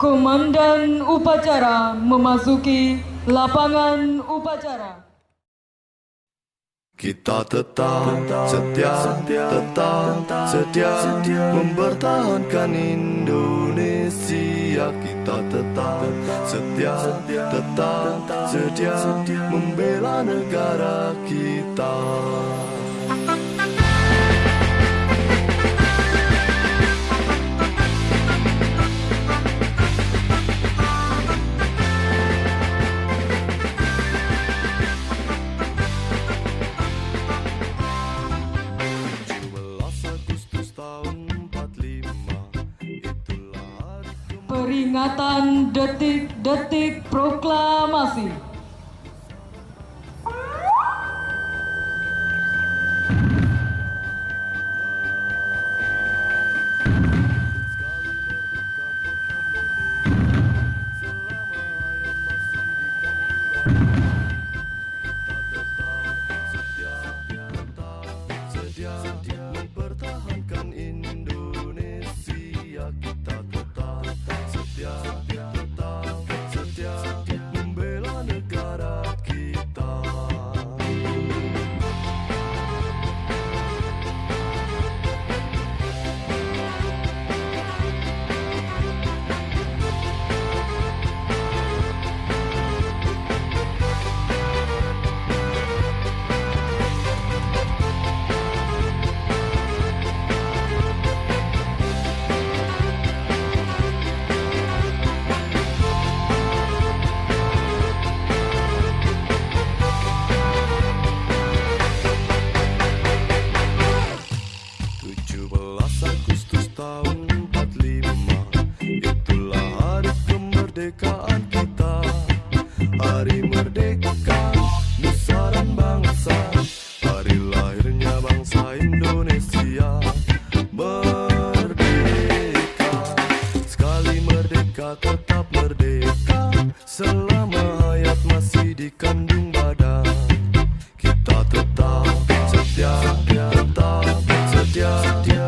Komandan upacara memasuki lapangan upacara. Kita tetap setia, mempertahankan Indonesia. Kita tetap setia, membela negara kita. Peringatan detik-detik proklamasi. Mempertahankan Indonesia. Kita tetap setia, membela negara kita. Agustus tahun 45, itulah hari kemerdekaan kita. Hari merdeka nusa dan bangsa, hari lahirnya bangsa Indonesia. Merdeka, sekali merdeka tetap merdeka, selama hayat masih dikandung badan. Kita tetap setia,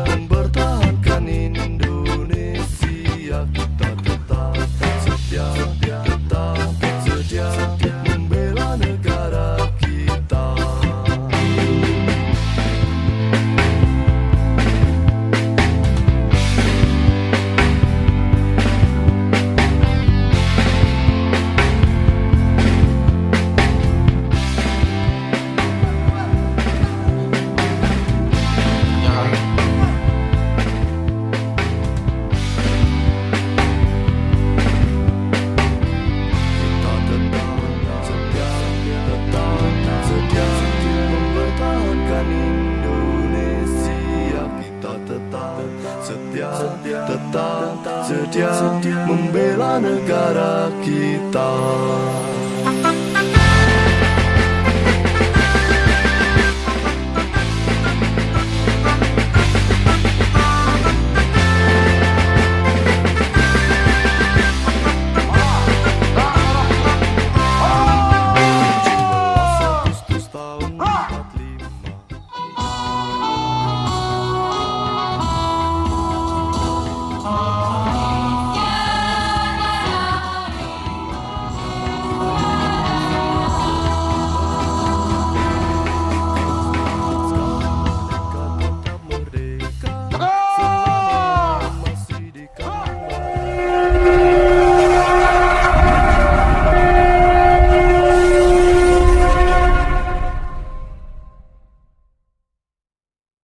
mempertahankan Indonesia. Kita tetap setia, membela negara kita. Tetap setia, membela negara kita.